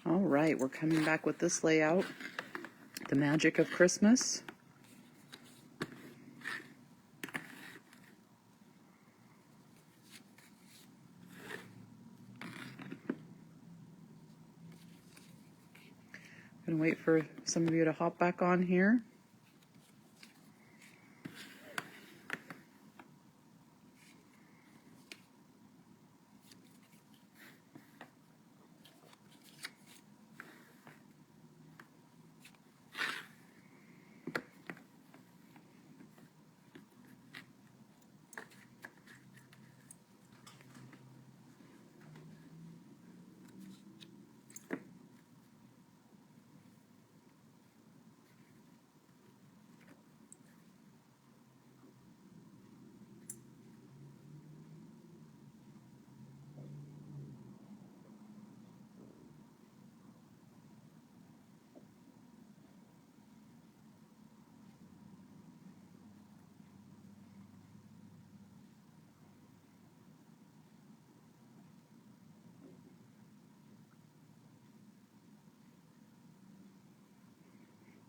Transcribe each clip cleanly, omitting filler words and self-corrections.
All right, we're coming back with this layout, The Magic of Christmas. Gonna wait for some of you to hop back on here.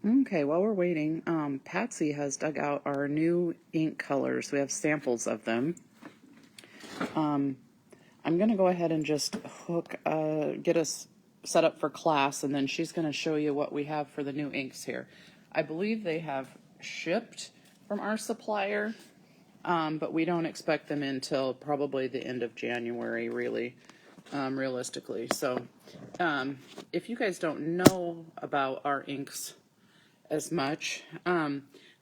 Okay, while we're waiting, Patsy has dug out our new ink colors. We have samples of them. I'm going to go ahead and just get us set up for class, and then she's going to show you what we have for the new inks here. I believe they have shipped from our supplier, but we don't expect them until probably the end of January, really, realistically. So if you guys don't know about our inks as much,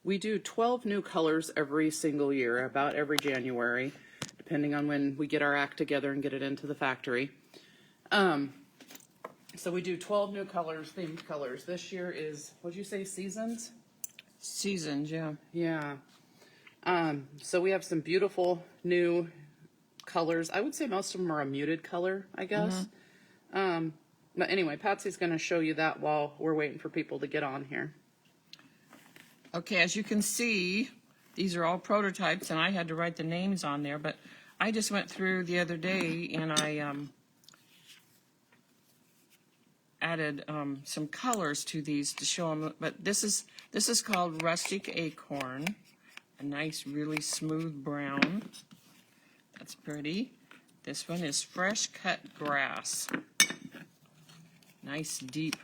we do 12 new colors every single year, about every January, depending on when we get our act together and get it into the factory. So we do 12 new colors, themed colors. This year is, what'd you say, seasons? Seasons, yeah. Yeah. So we have some beautiful new colors. I would say most of them are a muted color, I guess. But anyway, Patsy's going to show you that while we're waiting for people to get on here. Okay, as you can see, these are all prototypes, and I had to write the names on there, but I just went through the other day and I added some colors to these to show them. But this is called Rustic Acorn, a nice, really smooth brown. That's pretty. This one is Fresh Cut Grass. Nice, deep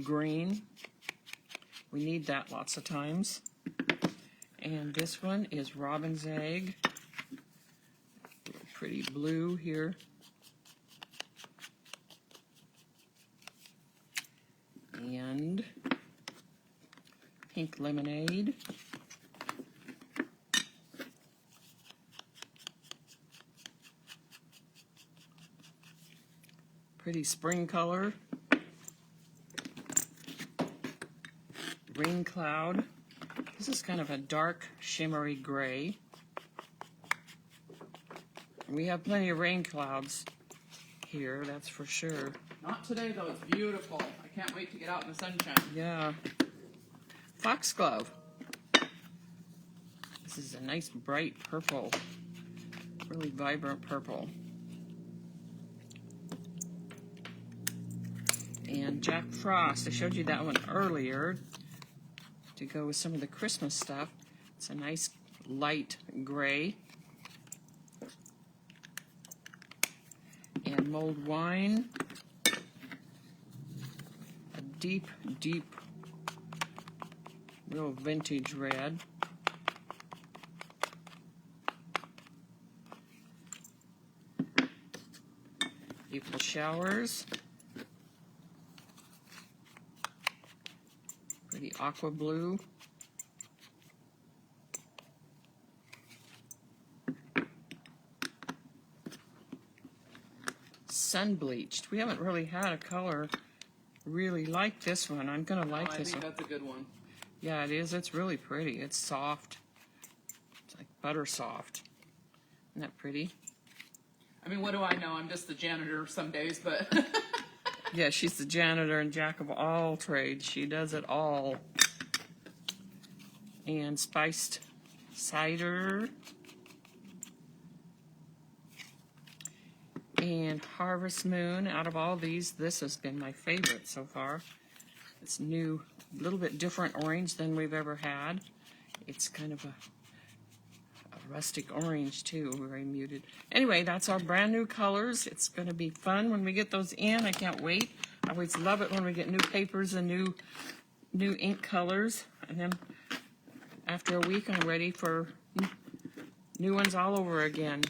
green. We need that lots of times. And this one is Robin's Egg. Pretty blue here. And Pink Lemonade. Pretty spring color. Rain Cloud. This is kind of a dark, shimmery gray. We have plenty of rain clouds here, that's for sure. Not today, though. It's beautiful. I can't wait to get out in the sunshine. Yeah. Foxglove. This is a nice, bright purple. Really vibrant purple. And Jack Frost. I showed you that one earlier to go with some of the Christmas stuff. It's a nice light gray. And Mulled Wine. A deep, real vintage red. April Showers. Pretty aqua blue. Sun Bleached. We haven't really had a color really like this one. I'm gonna like this one. I think that's a good one. Yeah, it is. It's really pretty. It's soft. It's like butter soft. Isn't that pretty? I mean, what do I know? I'm just the janitor some days, but... Yeah, she's the janitor and jack of all trades. She does it all. And Spiced Cider. And Harvest Moon, out of all these, this has been my favorite so far. It's new, a little bit different orange than we've ever had. It's kind of a rustic orange too, very muted. Anyway, that's our brand new colors. It's going to be fun when we get those in. I can't wait. I always love it when we get new papers and new ink colors. And then after a week, I'm ready for new ones all over again.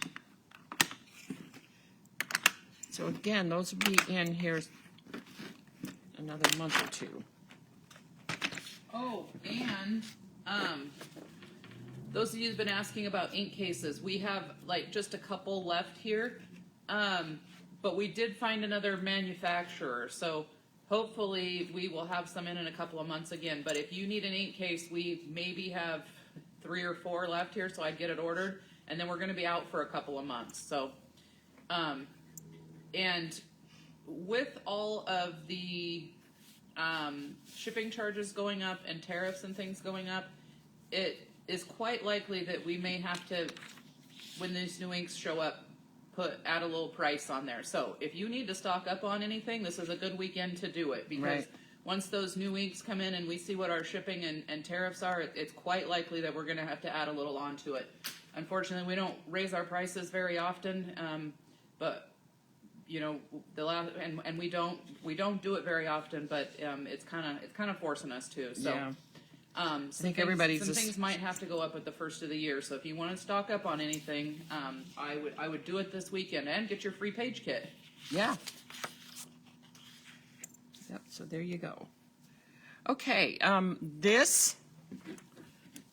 So again, those will be in here another month or two. Oh, and those of you who've been asking about ink cases, we have like just a couple left here, but we did find another manufacturer, so hopefully we will have some in a couple of months again. But if you need an ink case, we maybe have 3 or 4 left here, so I'd get it ordered, and then we're going to be out for a couple of months. So, and with all of the shipping charges going up and tariffs and things going up, it is quite likely that we may have to, when these new inks show up, add a little price on there. So if you need to stock up on anything, this is a good weekend to do it, because Right. once those new inks come in and we see what our shipping and tariffs are, it's quite likely that we're going to have to add a little onto it. Unfortunately, we don't raise our prices very often, but you know, and we don't do it very often, but it's kind of forcing us to. So. Yeah. I think everybody's some things might have to go up at the first of the year. So if you want to stock up on anything, I would do it this weekend and get your free page kit. Yeah. Yep, so there you go. Okay, this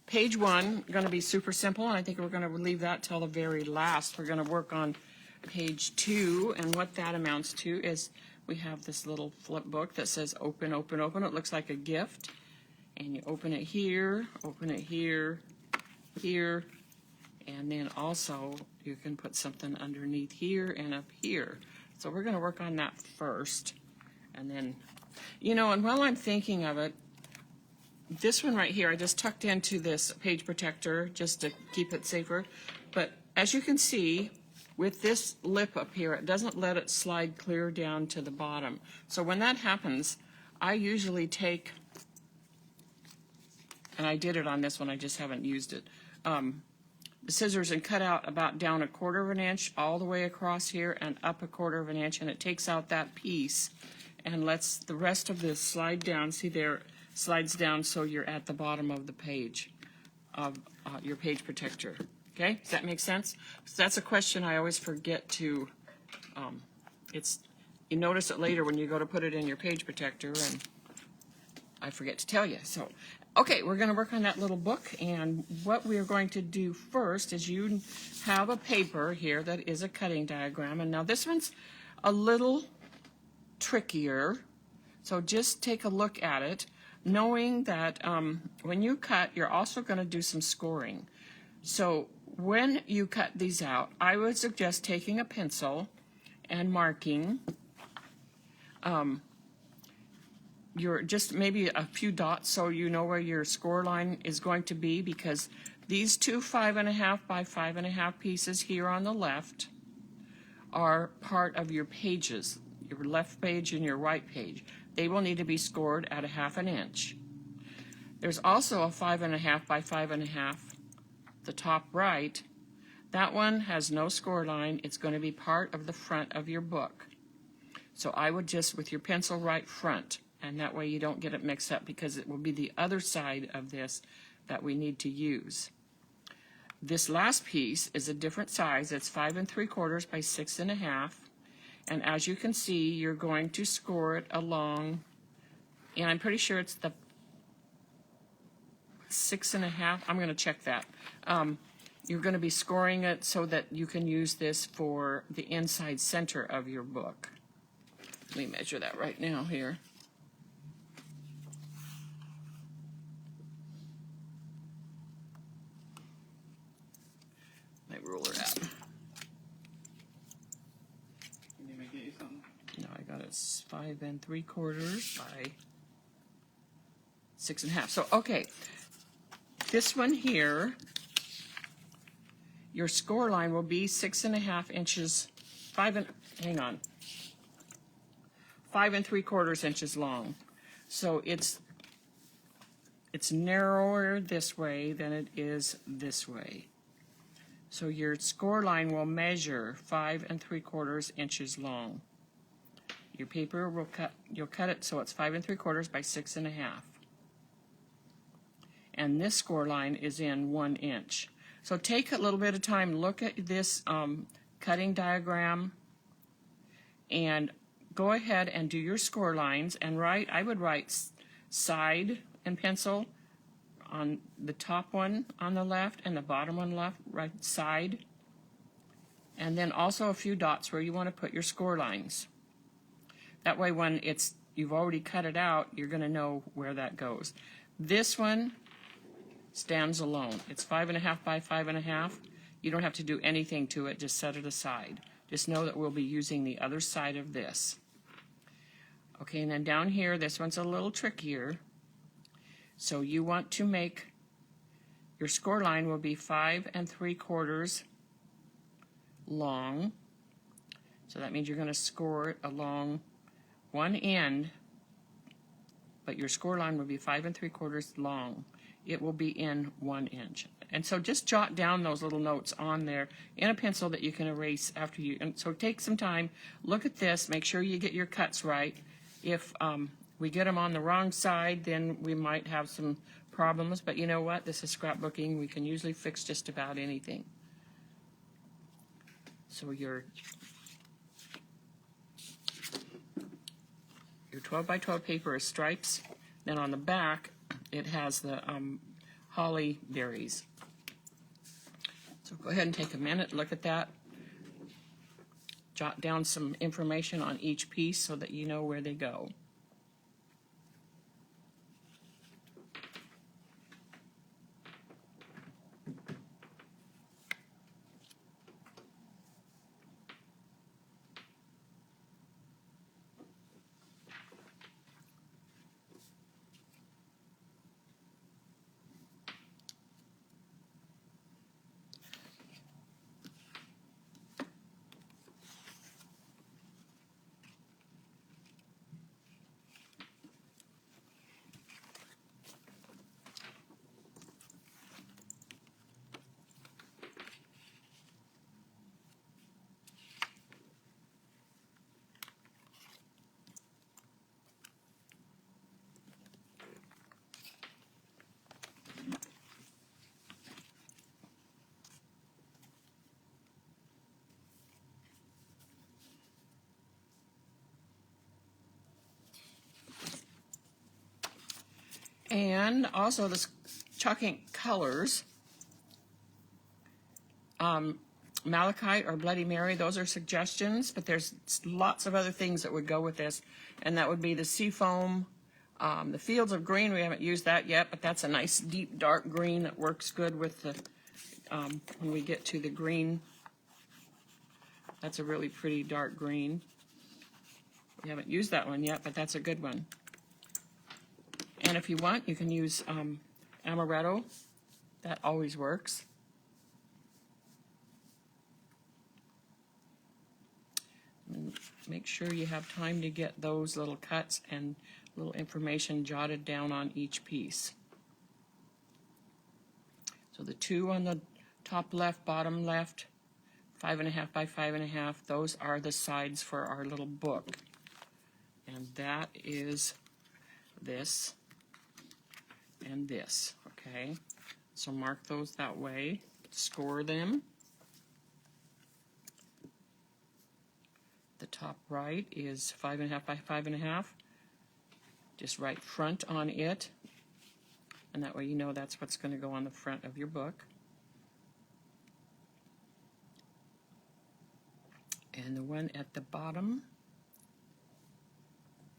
page 1 going to be super simple, and I think we're going to leave that till the very last. We're going to work on page 2, and what that amounts to is we have this little flip book that says open, open, open. It looks like a gift. And you open it here, here, and then also you can put something underneath here and up here. So we're going to work on that first. And then, you know, and while I'm thinking of it, this one right here, I just tucked into this page protector just to keep it safer. But as you can see, with this lip up here, it doesn't let it slide clear down to the bottom. So when that happens, I usually take, and I did it on this one, I just haven't used it, the scissors, and cut out about down 1/4 inch all the way across here and up 1/4 inch, and it takes out that piece and lets the rest of this slide down. See there, it slides down so you're at the bottom of the page of your page protector. Okay, does that make sense? So that's a question I always forget to, you notice it later when you go to put it in your page protector, and I forget to tell you. So, okay, we're going to work on that little book, and what we're going to do first is you have a paper here that is a cutting diagram, and now this one's a little trickier, so just take a look at it, knowing that when you cut, you're also going to do some scoring. So when you cut these out, I would suggest taking a pencil and marking your just maybe a few dots so you know where your score line is going to be, because these two 5.5 by 5.5 pieces here on the left are part of your pages, your left page and your right page. They will need to be scored at 1/2 inch. There's also a 5.5 by 5.5, the top right. That one has no score line. It's going to be part of the front of your book. So I would just, with your pencil, write front, and that way you don't get it mixed up, because it will be the other side of this that we need to use. This last piece is a different size. It's 5 3/4 by 6.5, and as you can see, you're going to score it along, and I'm pretty sure it's the 6.5. I'm going to check that. You're going to be scoring it so that you can use this for the inside center of your book. Let me measure that right now here. My ruler out. Let me get you something. No, I got it 5 3/4 by 6.5. So, okay, this one here, your score line will be 6.5 inches hang on, 5 3/4 inches long. So it's narrower this way than it is this way. So your score line will measure 5 3/4 inches long. Your paper will you'll cut it so it's 5 3/4 by 6 1/2. And this score line is in 1 inch. So take a little bit of time, look at this cutting diagram, and go ahead and do your score lines and I would write side in pencil on the top one on the left and the bottom one left, right side. And then also a few dots where you want to put your score lines. That way when you've already cut it out, you're going to know where that goes. This one stands alone. It's 5 1/2 by 5 1/2. You don't have to do anything to it, just set it aside. Just know that we'll be using the other side of this. Okay, and then down here, this one's a little trickier. So you want to make, your score line will be 5 3/4 long. So that means you're going to score it along one end, but your score line will be 5 3/4 long. It will be in 1 inch. And so just jot down those little notes on there in a pencil that you can erase after you. And so take some time, look at this, make sure you get your cuts right. If we get them on the wrong side, then we might have some problems. But you know what? This is scrapbooking. We can usually fix just about anything. So your 12 by 12 paper is stripes. Then on the back, it has the holly berries. So go ahead and take a minute, look at that. Jot down some information on each piece so that you know where they go. And also the chalk ink colors, Malachite or Bloody Mary, those are suggestions, but there's lots of other things that would go with this, and that would be the Seafoam, the Fields of Green. We haven't used that yet, but that's a nice deep dark green that works good with the, when we get to the green. That's a really pretty dark green. We haven't used that one yet, but that's a good one. And if you want, you can use amaretto. That always works. And make sure you have time to get those little cuts and little information jotted down on each piece. So the two on the top left, bottom left, 5 1/2 by 5 1/2, those are the sides for our little book. And that is this and this, okay? So mark those that way, score them. The top right is 5 1/2 by 5 1/2. Just write front on it, and that way you know that's what's going to go on the front of your book. And the one at the bottom,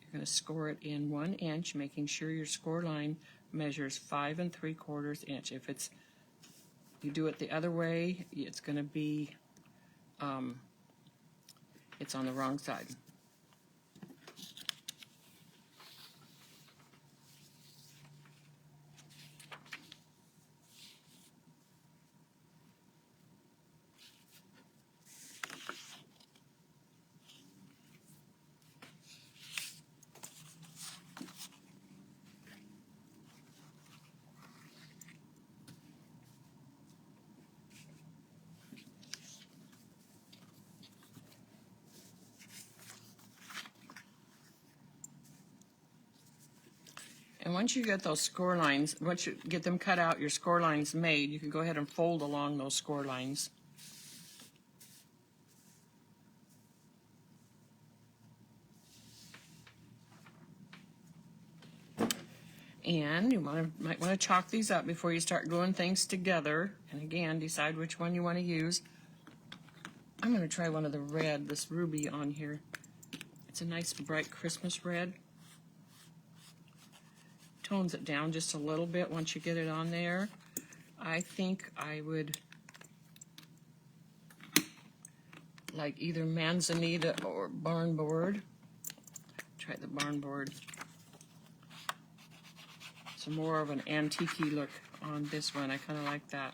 you're going to score it in 1 inch, making sure your score line measures 5 3/4 inch. If you do it the other way, it's going to be, it's on the wrong side. And once you get those score lines, once you get them cut out, your score lines made, you can go ahead and fold along those score lines. And you might want to chalk these up before you start gluing things together. And again, decide which one you want to use. I'm going to try one of the red, this ruby on here. It's a nice bright Christmas red. Tones it down just a little bit once you get it on there. I think I would like either manzanita or barnboard. Try the barnboard. It's more of an antique-y look on this one. I kind of like that.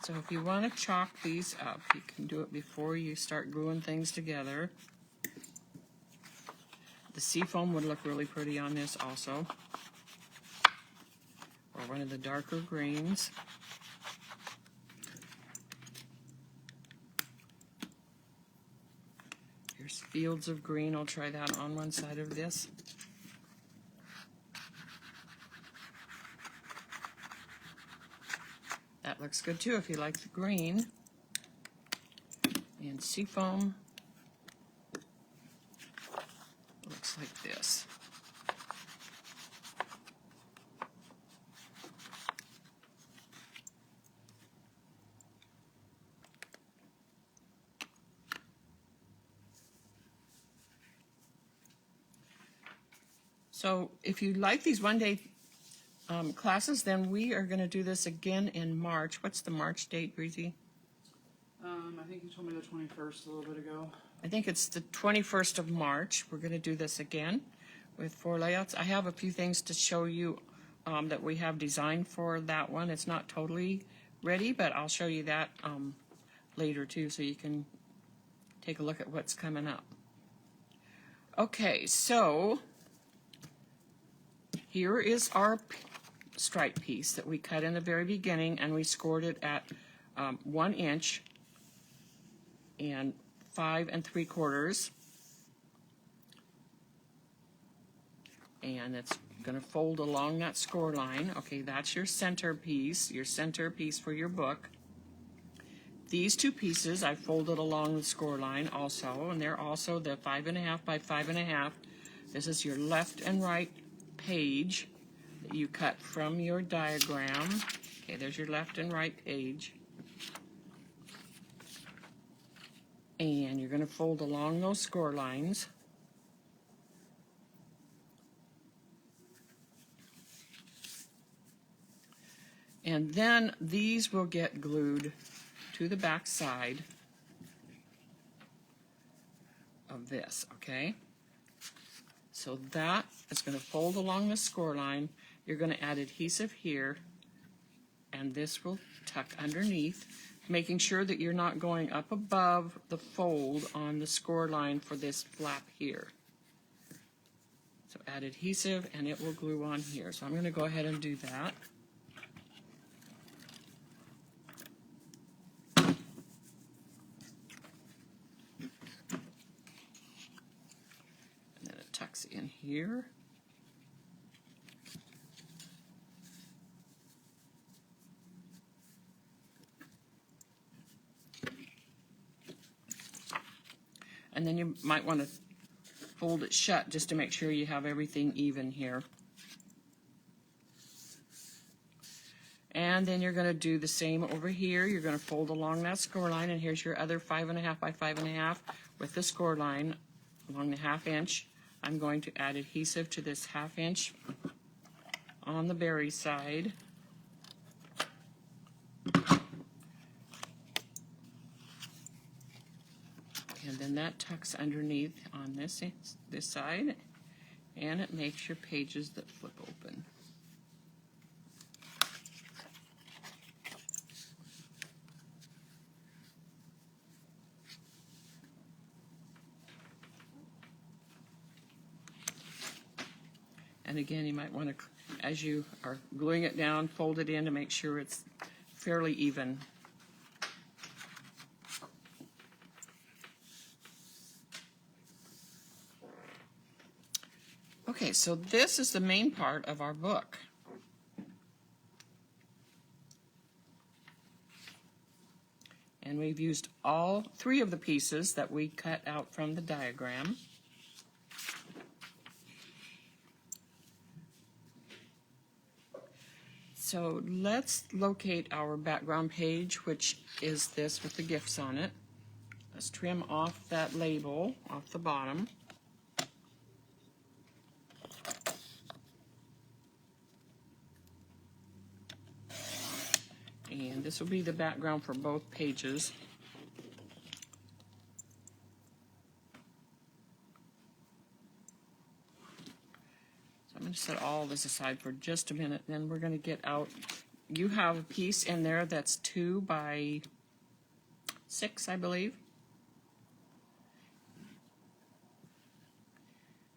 So if you want to chalk these up, you can do it before you start gluing things together. The seafoam would look really pretty on this also. Or one of the darker greens. Here's fields of green. I'll try that on one side of this. That looks good too if you like the green. And seafoam looks like this. So if you like these one-day classes, then we are going to do this again in March. What's the March date, Breezy? I think you told me the 21st a little bit ago. I think it's the 21st of March. We're going to do this again with 4 layouts. I have a few things to show you that we have designed for that one. It's not totally ready, but I'll show you that later too, so you can take a look at what's coming up. Okay, so here is our stripe piece that we cut in the very beginning, and we scored it at 1 inch and 5 3/4, and it's going to fold along that score line. Okay, that's your center piece for your book. These two pieces I folded along the score line also, and they're also the 5.5 by 5.5. This is your left and right page that you cut from your diagram. Okay, there's your left and right page. And you're going to fold along those score lines. And then these will get glued to the back side of this, okay? So that is going to fold along the score line. You're going to add adhesive here, and this will tuck underneath, making sure that you're not going up above the fold on the score line for this flap here. So add adhesive, and it will glue on here. So I'm going to go ahead and do that. Tucks in here. And then you might want to fold it shut just to make sure you have everything even here. And then you're going to do the same over here. You're going to fold along that score line, and here's your other 5.5 by 5.5 with the score line along the 1/2 inch. I'm going to add adhesive to this 1/2 inch on the berry side. And then that tucks underneath on this side, and it makes your pages that flip open. And again, you might want to, as you are gluing it down, fold it in to make sure it's fairly even. Okay, so this is the main part of our book. And we've used all 3 of the pieces that we cut out from the diagram. So let's locate our background page, which is this with the gifts on it. Let's trim off that label off the bottom. And this will be the background for both pages. So I'm going to set all this aside for just a minute, then we're going to get out. You have a piece in there that's 2 by 6, I believe.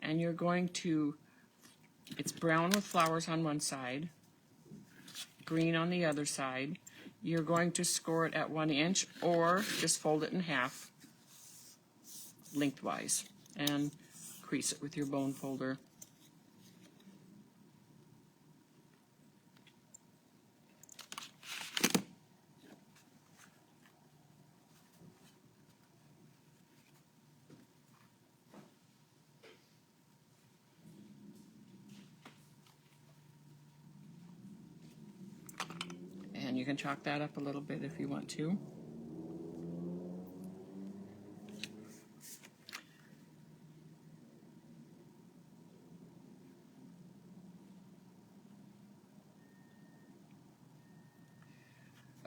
And you're going to, it's brown with flowers on one side, green on the other side. You're going to score it at 1 inch or just fold it in half lengthwise and crease it with your bone folder. And you can chalk that up a little bit if you want to.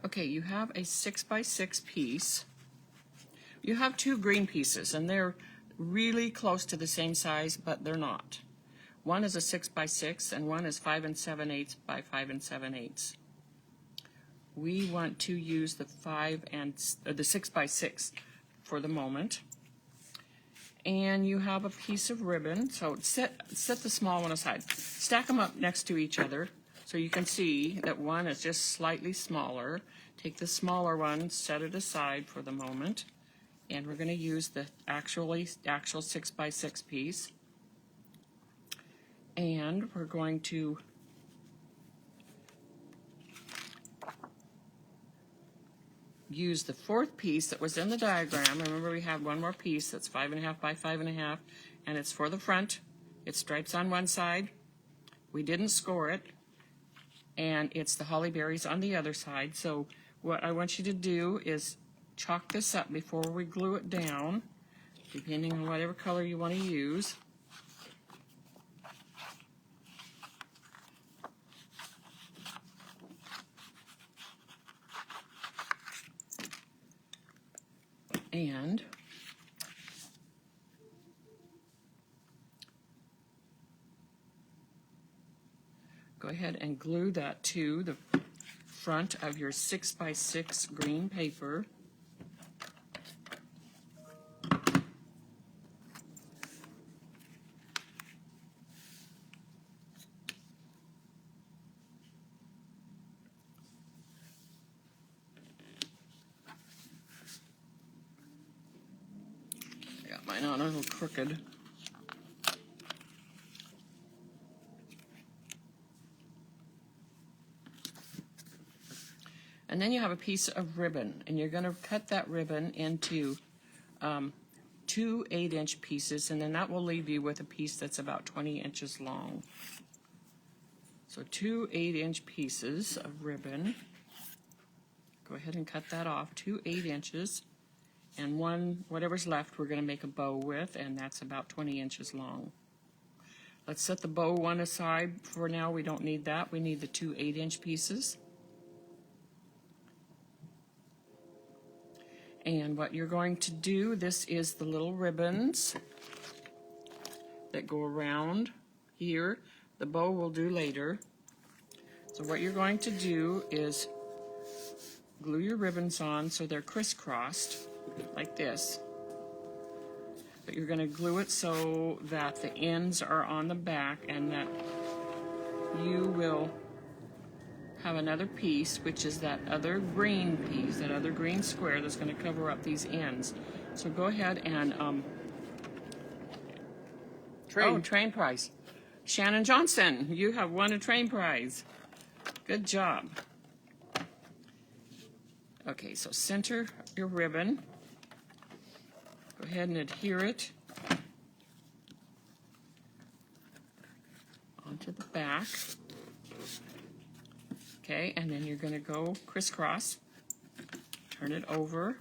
Okay, you have a 6 by 6 piece. You have 2 green pieces, and they're really close to the same size, but they're not. One is a 6 by 6, and one is 5 7/8 by 5 7/8. We want to use the 6 by 6 for the moment. And you have a piece of ribbon, so set the small one aside. Stack them up next to each other so you can see that one is just slightly smaller. Take the smaller one, set it aside for the moment, and we're going to use the actual 6 by 6 piece. And we're going to use the 4th piece that was in the diagram. Remember, we have one more piece that's 5 1/2 by 5 1/2, and it's for the front. It's stripes on one side. We didn't score it, and it's the holly berries on the other side. So what I want you to do is chalk this up before we glue it down, depending on whatever color you want to use. And go ahead and glue that to the front of your 6 by 6 green paper. I got mine on a little crooked. And then you have a piece of ribbon, and you're going to cut that ribbon into 2 8-inch pieces, and then that will leave you with a piece that's about 20 inches long. So 2 8-inch pieces of ribbon. Go ahead and cut that off, 2 8 inches, and one, whatever's left, we're going to make a bow with, and that's about 20 inches long. Let's set the bow one aside for now. We don't need that. We need the 2 8-inch pieces. And what you're going to do, this is the little ribbons that go around here. The bow we'll do later. So what you're going to do is glue your ribbons on so they're crisscrossed like this. But you're going to glue it so that the ends are on the back, and that you will have another piece, which is that other green piece, that other green square that's going to cover up these ends. So go ahead and train price. Shannon Johnson, you have won a train prize. Good job. Okay, so center your ribbon. Go ahead and adhere it onto the back. Okay, and then you're going to go crisscross. Turn it over.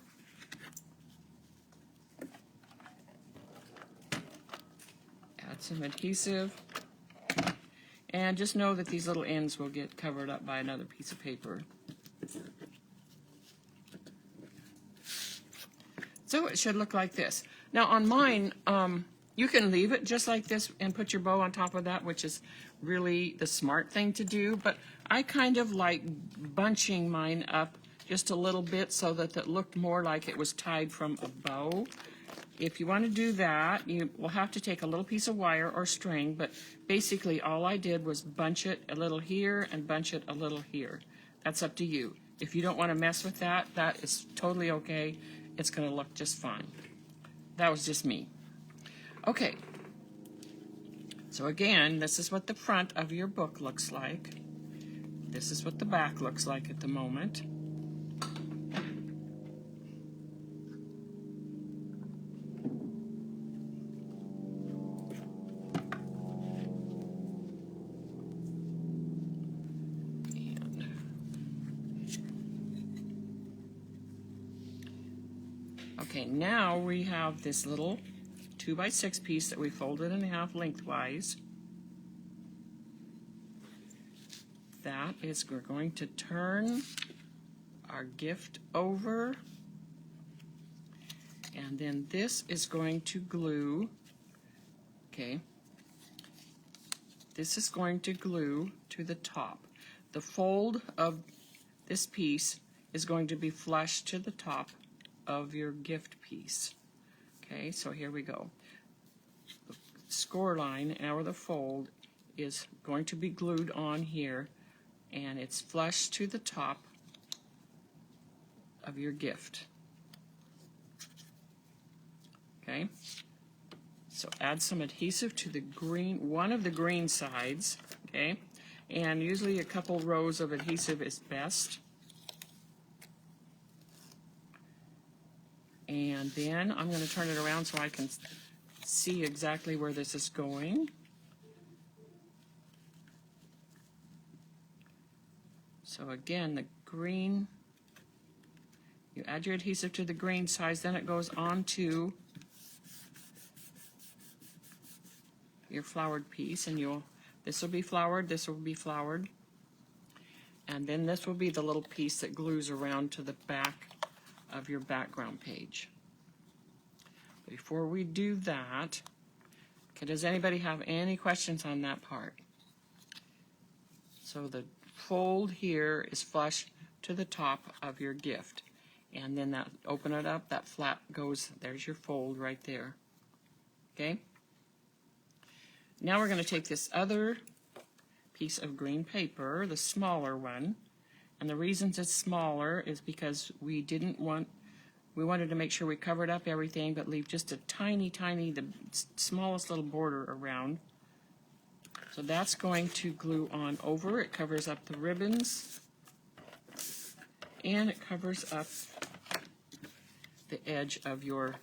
Add some adhesive. And just know that these little ends will get covered up by another piece of paper. So it should look like this. Now on mine, you can leave it just like this and put your bow on top of that, which is really the smart thing to do. But I kind of like bunching mine up just a little bit so that it looked more like it was tied from a bow. If you want to do that, you will have to take a little piece of wire or string, but basically all I did was bunch it a little here and bunch it a little here. That's up to you. If you don't want to mess with that, that is totally okay. It's going to look just fine. That was just me. Okay. So again, this is what the front of your book looks like. This is what the back looks like at the moment. Okay, now we have this little 2x6 piece that we folded in half lengthwise. That is, we're going to turn our gift over, and then this is going to glue. Okay, this is going to glue to the top. The fold of this piece is going to be flush to the top of your gift piece. Okay, so here we go. The score line, or the fold, is going to be glued on here, and it's flush to the top of your gift. Okay, so add some adhesive to the green, one of the green sides, okay, and usually a couple rows of adhesive is best. And then I'm going to turn it around so I can see exactly where this is going. So again, the green, you add your adhesive to the green sides, then it goes onto your flowered piece, and this will be flowered, this will be flowered, and then this will be the little piece that glues around to the back of your background page. Before we do that, okay, does anybody have any questions on that part? So the fold here is flush to the top of your gift, and then that, open it up, that flap goes, there's your fold right there. Okay? Now we're going to take this other piece of green paper, the smaller one, and the reasons it's smaller is because we wanted to make sure we covered up everything but leave just a tiny, the smallest little border around. So that's going to glue on over. It covers up the ribbons, and it covers up the edge of your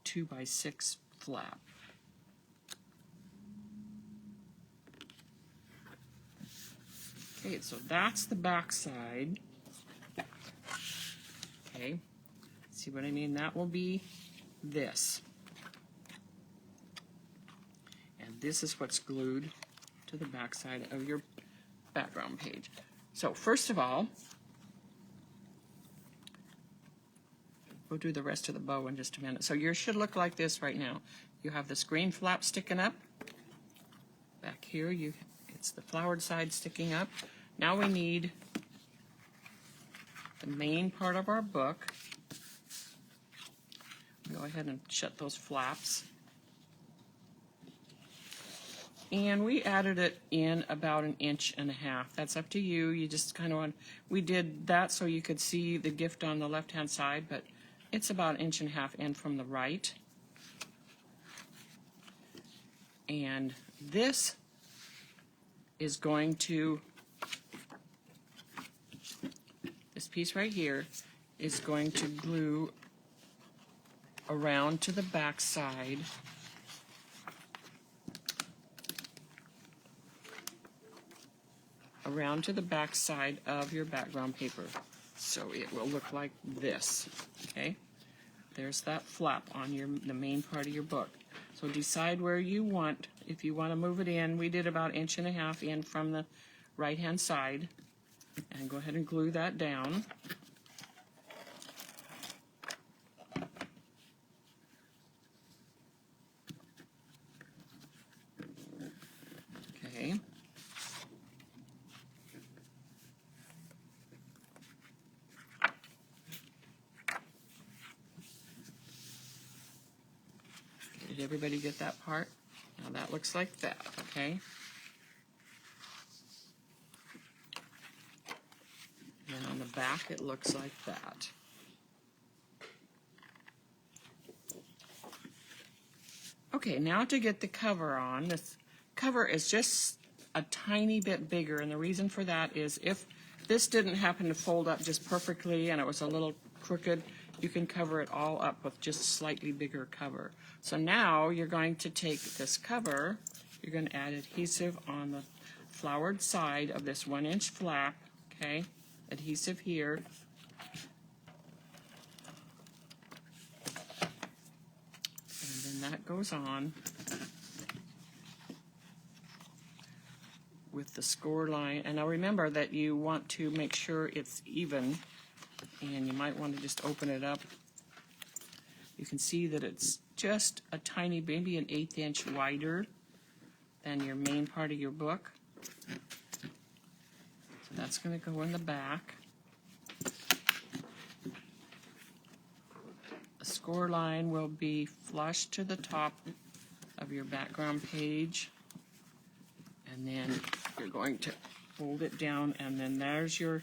2x6 flap. Okay, so that's the back side. Okay, see what I mean? That will be this. And this is what's glued to the back side of your background page. So first of all, we'll do the rest of the bow in just a minute. So yours should look like this right now. You have this green flap sticking up. Back here, it's the flowered side sticking up. Now we need the main part of our book. Go ahead and shut those flaps. And we added it in about 1.5 inches. That's up to you. You just kind of want, we did that so you could see the gift on the left-hand side, but it's about 1.5 inches in from the right. And this is going to, this piece right here is going to glue around to the back side of your background paper. So it will look like this, okay? There's that flap on the main part of your book. So decide where you want, if you want to move it in. We did about 1.5 inches in from the right-hand side. And go ahead and glue that down. Okay. Did everybody get that part? Now that looks like that, okay? And on the back it looks like that. Okay, now to get the cover on. This cover is just a tiny bit bigger, and the reason for that is if this didn't happen to fold up just perfectly and it was a little crooked, you can cover it all up with just a slightly bigger cover. So now you're going to take this cover, you're going to add adhesive on the flowered side of this 1-inch flap, okay? Adhesive here. And then that goes on with the score line. And now remember that you want to make sure it's even, and you might want to just open it up. You can see that it's just a tiny, maybe an 1/8 inch wider than your main part of your book. So that's going to go in the back. The score line will be flush to the top of your background page. And then you're going to fold it down, and then there's your,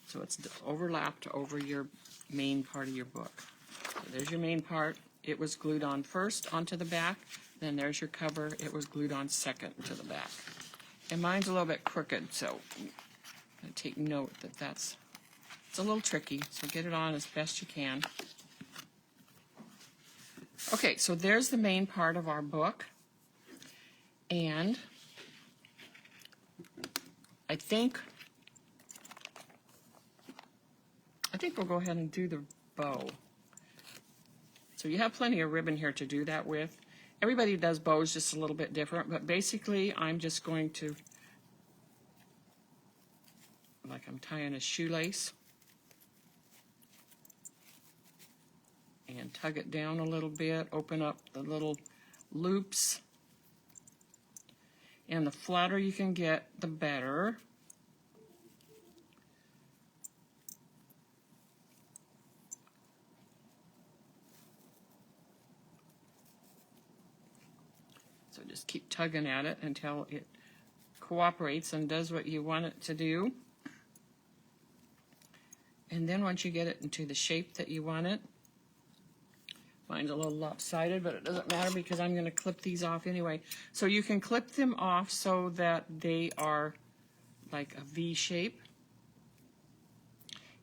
so it's overlapped over your main part of your book. So there's your main part. It was glued on first onto the back. Then there's your cover. It was glued on second to the back. And mine's a little bit crooked, so take note that it's a little tricky. So get it on as best you can. Okay, so there's the main part of our book. And I think we'll go ahead and do the bow. So you have plenty of ribbon here to do that with. Everybody does bows just a little bit different, but basically I'm just going to, like I'm tying a shoelace, and tug it down a little bit, open up the little loops. And the flatter you can get, the better. So just keep tugging at it until it cooperates and does what you want it to do. And then once you get it into the shape that you want it, mine's a little lopsided, but it doesn't matter because I'm going to clip these off anyway. So you can clip them off so that they are like a V shape.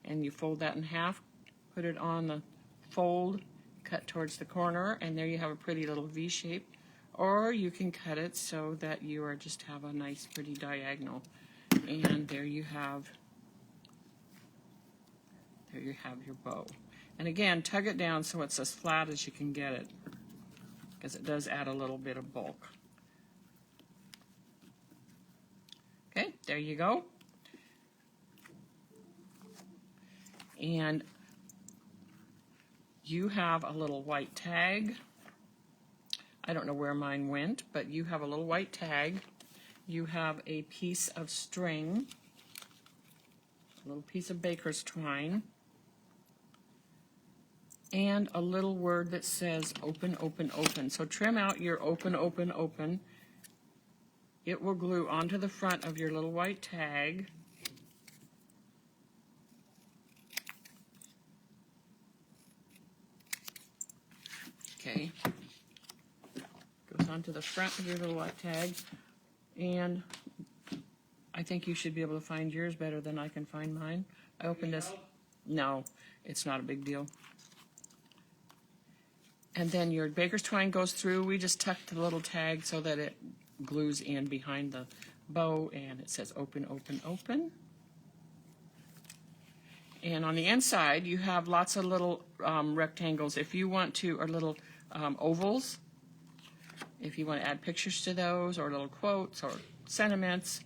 And you fold that in half, put it on the fold, cut towards the corner, and there you have a pretty little V shape. Or you can cut it so that you are just have a nice pretty diagonal. And there you have your bow. And again, tug it down so it's as flat as you can get it, because it does add a little bit of bulk. Okay, there you go. And you have a little white tag. I don't know where mine went, but you have a little white tag. You have a piece of string, a little piece of baker's twine, and a little word that says open, open, open. So trim out your open, open, open. It will glue onto the front of your little white tag. Okay. onto the front of your little tag. And I think you should be able to find yours better than I can find mine. I opened this. No, it's not a big deal. And then your baker's twine goes through. We just tuck the little tag so that it glues in behind the bow, and it says open, open, open. And on the inside, you have lots of little rectangles. If you want to, or little ovals, if you want to add pictures to those, or little quotes, or sentiments,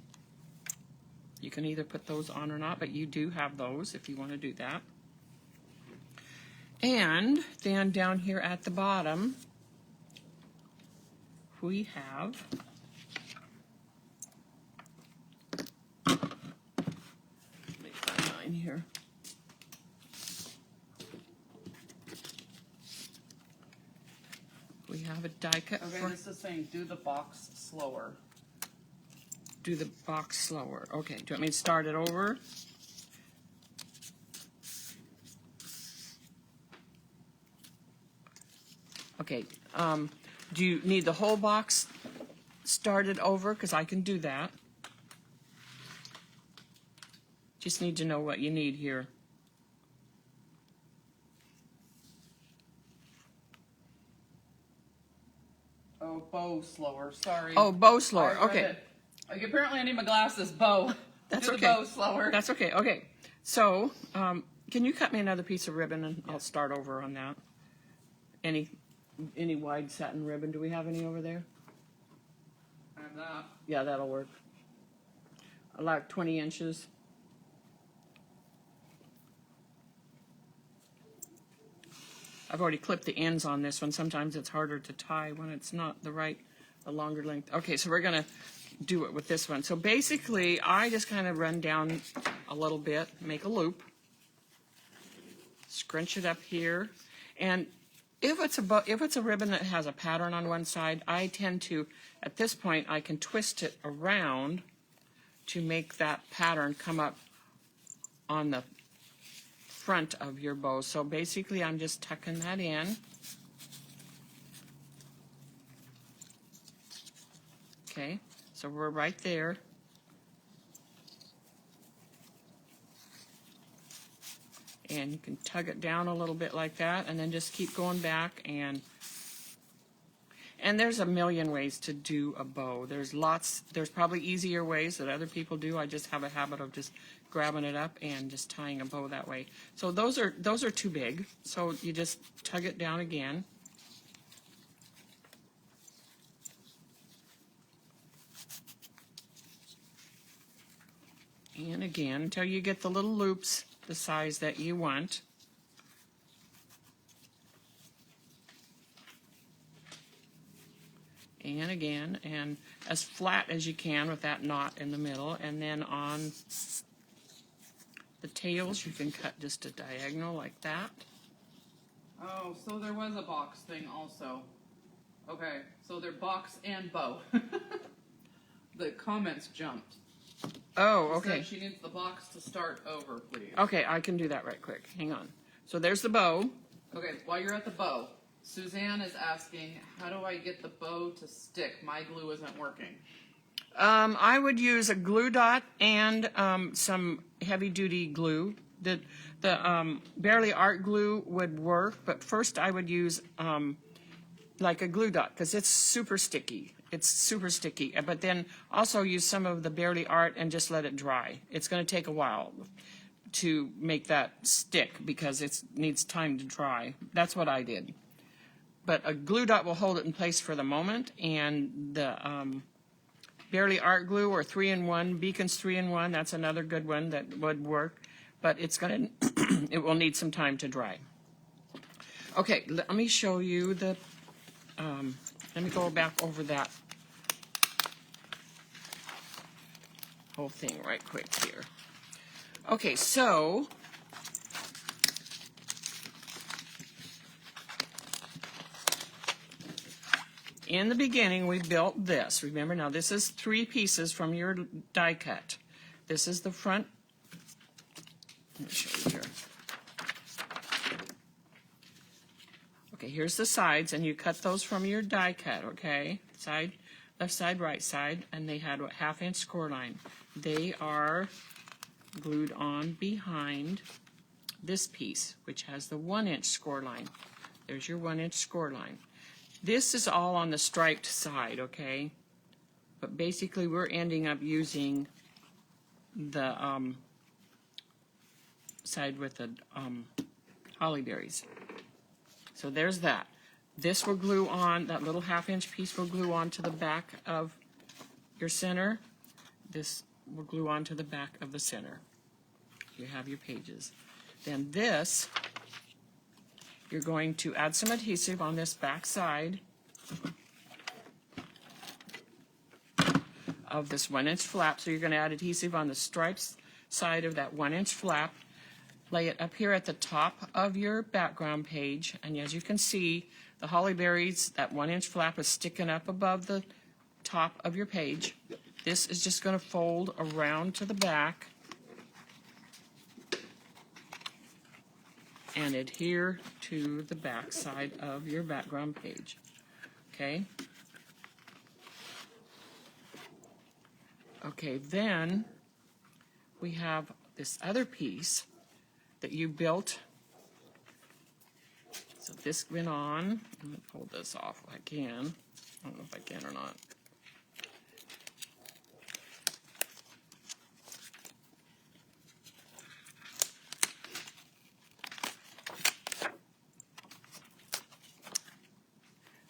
you can either put those on or not, but you do have those if you want to do that. And then down here at the bottom, we have let me find mine here. We have a die cut. Okay, this is saying do the box slower. Do the box slower. Okay, do you want me to start it over? Okay, do you need the whole box started over? Because I can do that. Just need to know what you need here. Oh, bow slower, sorry. Oh, bow slower, I read okay. it. Like, apparently I need my glasses, bow. That's do okay. the bow slower. That's okay, okay. So, can you cut me another piece of ribbon and I'll start over on that? Any wide satin ribbon? Do we have any over there? I have that. Yeah, that'll work. I like 20 inches. I've already clipped the ends on this one. Sometimes it's harder to tie when it's not the longer length. Okay, so we're gonna do it with this one. So basically, I just kind of run down a little bit, make a loop, scrunch it up here, and if it's a ribbon that has a pattern on one side, I tend to, at this point, I can twist it around to make that pattern come up on the front of your bow. So basically, I'm just tucking that in. Okay, so we're right there. And you can tug it down a little bit like that, and then just keep going back. And there's a million ways to do a bow. There's probably easier ways that other people do. I just have a habit of just grabbing it up and just tying a bow that way. So those are too big. So you just tug it down again. And again, until you get the little loops the size that you want. And again, and as flat as you can with that knot in the middle. And then on the tails, you can cut just a diagonal like that. Oh, so there was a box thing also. Okay, so they're box and bow. The comments jumped. Oh, She okay. said she needs the box to start over, please. Okay, I can do that right quick. Hang on. So there's the bow. Okay, while you're at the bow, Suzanne is asking, how do I get the bow to stick? My glue isn't working. I would use a glue dot and some heavy-duty glue. The Barely Art glue would work, but first I would use like a glue dot because it's super sticky. It's super sticky. But then also use some of the Barely Art and just let it dry. It's going to take a while to make that stick because it needs time to dry. That's what I did. But a glue dot will hold it in place for the moment, and the Barely Art glue or 3-in-1, Beacon's 3-in-1, that's another good one that would work, but it's going to, it will need some time to dry. Okay, let me show you the, let me go back over that whole thing right quick here. Okay, so in the beginning, we built this. Remember, now this is 3 pieces from your die cut. This is the front. Let me show you here. Okay, here's the sides, and you cut those from your die cut, okay? Side, left side, right side, and they had what, 1/2-inch score line. They are glued on behind this piece, which has the 1-inch score line. There's your 1-inch score line. This is all on the striped side, okay? But basically we're ending up using the side with the holly berries. So there's that. This will glue on, that little 1/2-inch piece will glue on to the back of your center. This will glue on to the back of the center. You have your pages. Then this, you're going to add some adhesive on this back side of this 1-inch flap. So you're going to add adhesive on the stripes side of that 1-inch flap. Lay it up here at the top of your background page, and as you can see, the holly berries, that 1-inch flap is sticking up above the top of your page. This is just going to fold around to the back and adhere to the back side of your background page. Okay? Okay, then we have this other piece that you built. So this went on. I'm going to pull this off if I can. I don't know if I can or not.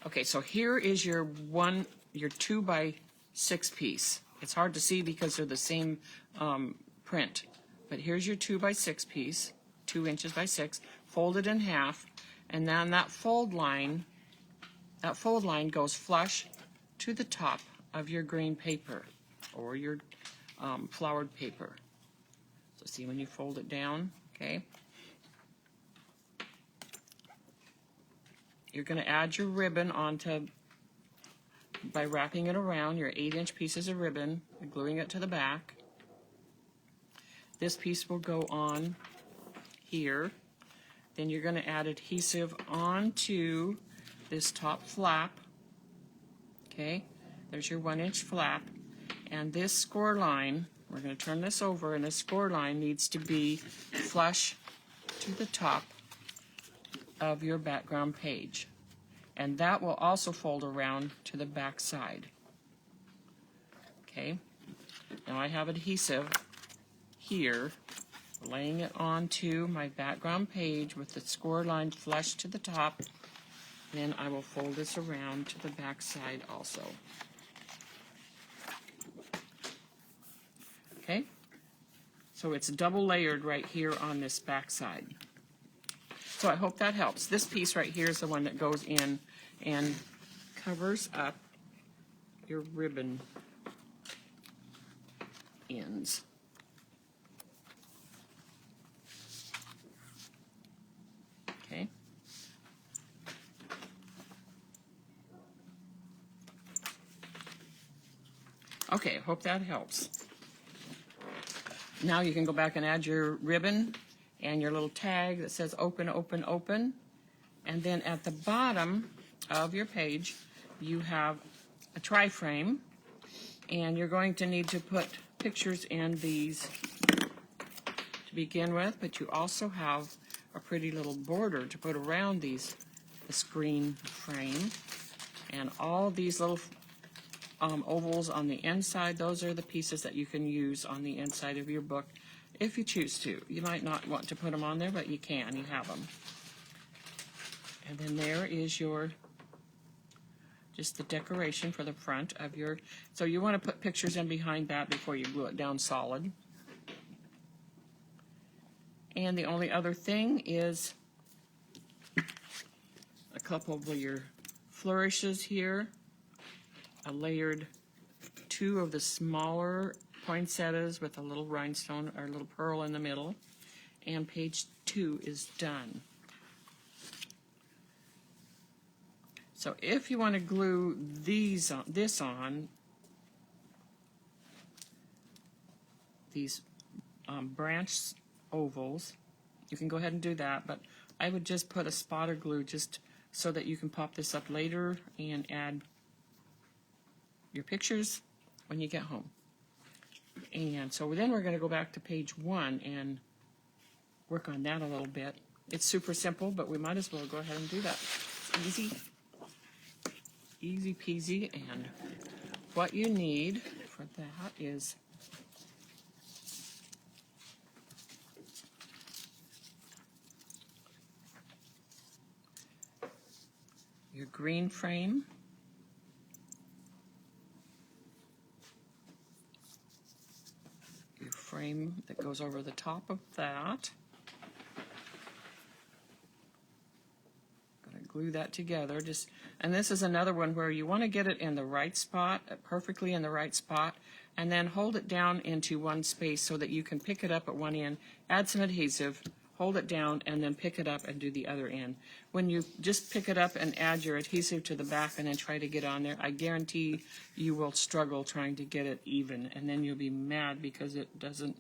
Okay, so here is your 2x6 piece. It's hard to see because they're the same print, but here's your 2x6 piece, 2 inches by 6, folded in half, and then that fold line goes flush to the top of your green paper or your flowered paper. So see when you fold it down, okay? You're going to add your ribbon onto, by wrapping it around, your 8-inch pieces of ribbon, and gluing it to the back. This piece will go on here. Then you're going to add adhesive onto this top flap. Okay, there's your 1-inch flap. And this score line, we're going to turn this over, and this score line needs to be flush to the top of your background page. And that will also fold around to the back side. Okay, now I have adhesive here, laying it onto my background page with the score line flush to the top. Then I will fold this around to the back side also. Okay, so it's double layered right here on this back side. So I hope that helps. This piece right here is the one that goes in and covers up your ribbon ends. Okay. Okay, hope that helps. Now you can go back and add your ribbon and your little tag that says open, open, open. And then at the bottom of your page, you have a tri-frame, and you're going to need to put pictures in these to begin with, but you also have a pretty little border to put around this green frame. And all these little ovals on the inside, those are the pieces that you can use on the inside of your book if you choose to. You might not want to put them on there, but you can. You have them. And then there is your, just the decoration for the front of your, so you want to put pictures in behind that before you glue it down solid. And the only other thing is a couple of your flourishes here. I layered 2 of the smaller poinsettias with a little rhinestone or a little pearl in the middle, and page 2 is done. So if you want to glue this on, these branch ovals, you can go ahead and do that, but I would just put a spot of glue just so that you can pop this up later and add your pictures when you get home. And so then we're going to go back to page 1 and work on that a little bit. It's super simple, but we might as well go ahead and do that. It's easy. Easy peasy. And what you need for that is your green frame, your frame that goes over the top of that. Gonna glue that together. And this is another one where you want to get it in the right spot, perfectly in the right spot, and then hold it down into one space so that you can pick it up at one end, add some adhesive, hold it down, and then pick it up and do the other end. When you just pick it up and add your adhesive to the back and then try to get on there, I guarantee you will struggle trying to get it even, and then you'll be mad because it doesn't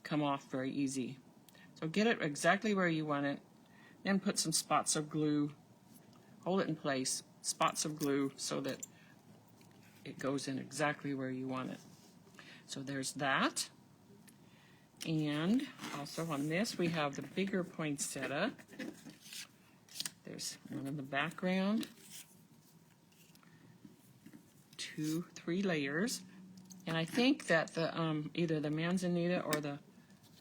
come off very easy. So get it exactly where you want it, then put some spots of glue, hold it in place, spots of glue so that it goes in exactly where you want it. So there's that. And also on this, we have the bigger poinsettia. There's one in the background, 2, 3 layers. And I think that the either the manzanita or the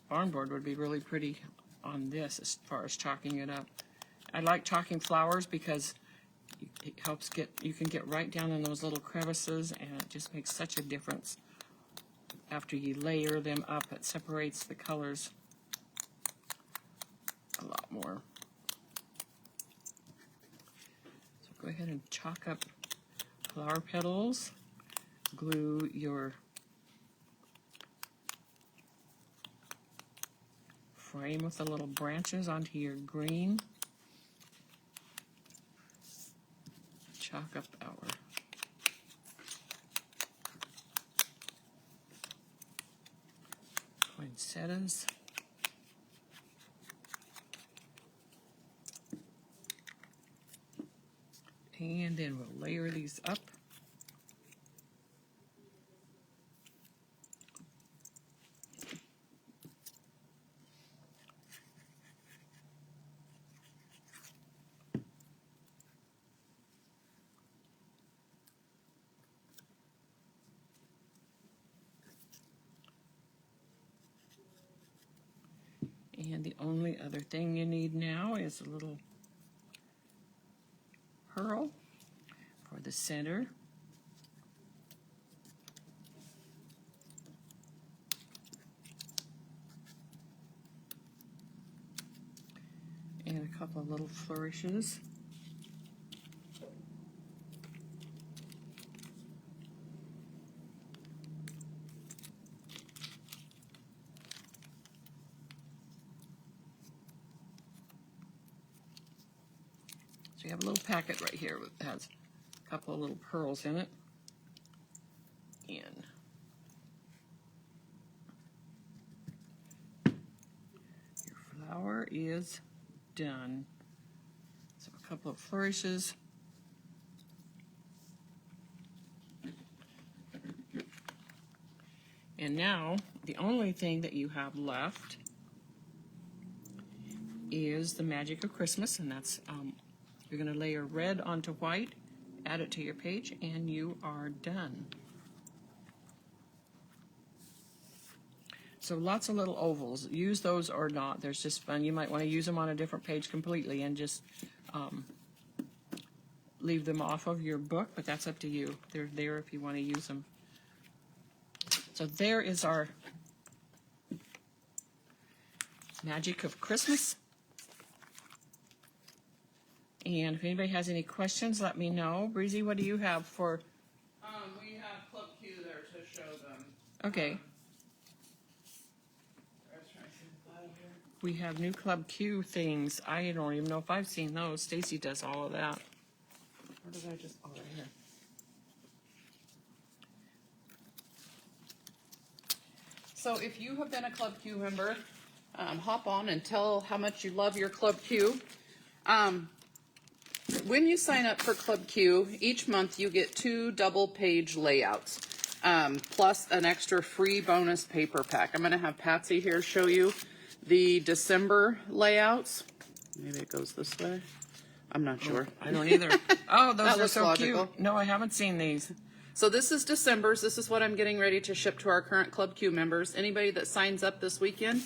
barnboard would be really pretty on this as far as chalking it up. I like chalking flowers because it helps you can get right down in those little crevices, and it just makes such a difference. After you layer them up, it separates the colors a lot more. So go ahead and chalk up flower petals, glue your frame with the little branches onto your green. Chalk up our poinsettias. And then we'll layer these up. And the only other thing you need now is a little pearl for the center. And a couple of little flourishes. You have a little packet right here that has a couple of little pearls in it. And your flower is done. So a couple of flourishes. And now the only thing that you have left is the magic of Christmas, and that's you're going to layer red onto white, add it to your page, and you are done. So lots of little ovals. Use those or not. There's just fun. You might want to use them on a different page completely and just leave them off of your book, but that's up to you. They're there if you want to use them. So there is our magic of Christmas. And if anybody has any questions, let me know. Breezy, what do you have for? We have Club Q there to show them. Okay. We have new Club Q things. I don't even know if I've seen those. Stacy does all of that. Where did I just? Oh, right here. So if you have been a Club Q member, hop on and tell how much you love your Club Q. when you sign up for Club Q, each month you get 2 double-page layouts, plus an extra free bonus paper pack. I'm going to have Patsy here show you the December layouts. Maybe it goes this way. I'm not sure. I don't either. Oh, those That are looks so logical. cute. No, I haven't seen these. So this is December's. This is what I'm getting ready to ship to our current Club Q members. Anybody that signs up this weekend,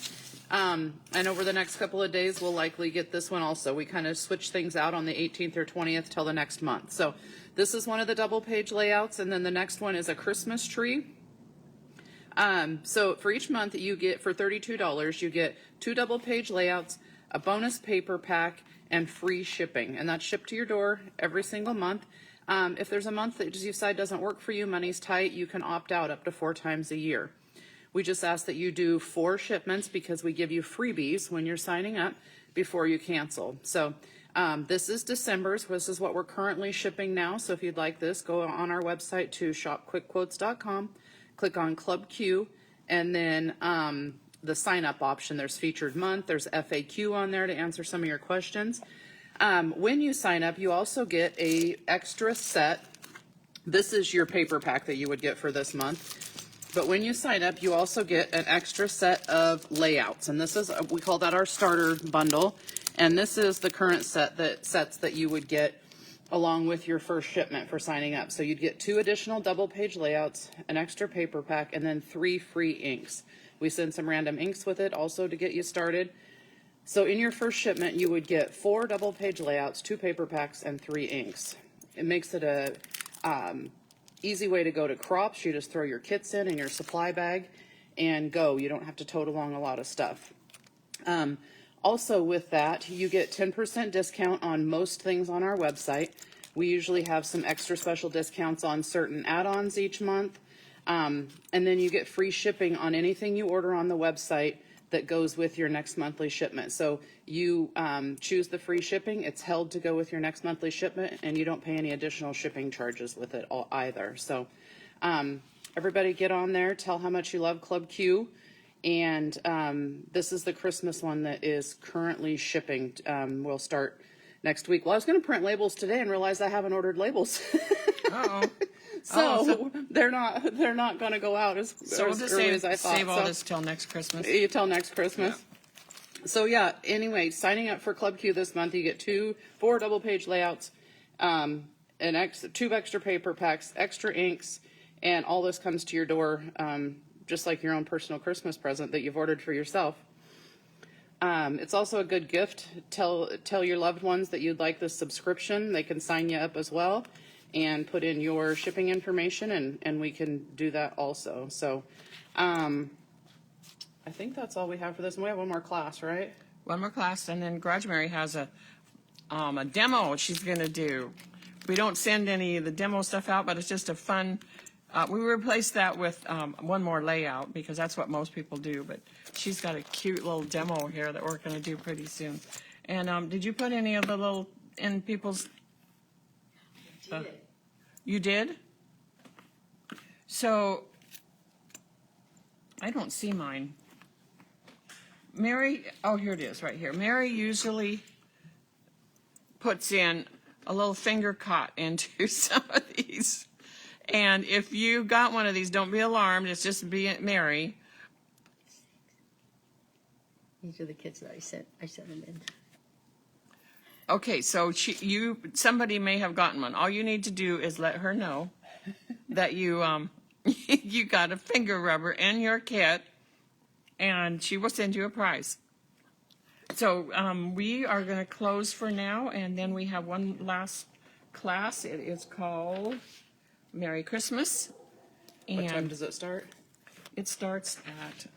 and over the next couple of days, we'll likely get this one also. We kind of switch things out on the 18th or 20th till the next month. So this is one of the double page layouts, and then the next one is a Christmas tree. So for each month you get, for $32, you get 2 double page layouts, a bonus paper pack, and free shipping. And that's shipped to your door every single month. If there's a month that you decide doesn't work for you, money's tight, you can opt out up to 4 times a year. We just ask that you do 4 shipments because we give you freebies when you're signing up before you cancel. So this is December's. This is what we're currently shipping now. So if you'd like this, go on our website to shopquickquotes.com, click on Club Q, and then the sign up option. There's featured month, there's FAQ on there to answer some of your questions. When you sign up, you also get a extra set. This is your paper pack that you would get for this month. But when you sign up, you also get an extra set of layouts. And this is, we call that our starter bundle. And this is the current sets that you would get along with your first shipment for signing up. So you'd get 2 additional double page layouts, an extra paper pack, and then 3 free inks. We send some random inks with it also to get you started. So in your first shipment, you would get 4 double page layouts, 2 paper packs, and 3 inks. It makes it a easy way to go to crops. You just throw your kits in your supply bag and go. You don't have to tote along a lot of stuff. Also with that, you get 10% discount on most things on our website. We usually have some extra special discounts on certain add-ons each month. And then you get free shipping on anything you order on the website that goes with your next monthly shipment. So you choose the free shipping, it's held to go with your next monthly shipment, and you don't pay any additional shipping charges with it either. So everybody get on there, tell how much you love Club Q, and this is the Christmas one that is currently shipping. We'll start next week. Well, I was going to print labels today and realized I haven't ordered labels. Uh-oh. So they're not going to go out as we'll just early as I thought. save all this till next Christmas. Till next Christmas. Yeah. So yeah, anyway, signing up for Club Q this month, you get 4 double page layouts, 2 extra paper packs, extra inks, and all this comes to your door, just like your own personal Christmas present that you've ordered for yourself. It's also a good gift. Tell your loved ones that you'd like this subscription. They can sign you up as well and put in your shipping information, and we can do that also. So I think that's all we have for this. And we have one more class, right? One more class, and then Garage Mary has a demo she's going to do. We don't send any of the demo stuff out, but it's just a fun, we replaced that with one more layout because that's what most people do, but she's got a cute little demo here that we're going to do pretty soon. And did you put any of the little in people's... You did? So, I don't see mine. Mary, oh, here it is, right here. Mary usually puts in a little finger cut into some of these. And if you got one of these, don't be alarmed. It's just Mary. These are the kits that I sent them in. Okay, so somebody may have gotten one. All you need to do is let her know that you you got a finger rubber in your kit, and she will send you a prize. So we are going to close for now, and then we have one last class. It is called Merry Christmas. What time does it start? It starts at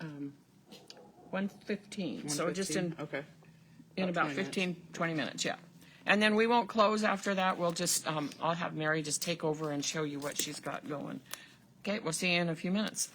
1:15. So just in about 15, 20 minutes, yeah. And then we won't close after that. We'll just, I'll have Mary just take over and show you what she's got going. Okay, we'll see you in a few minutes.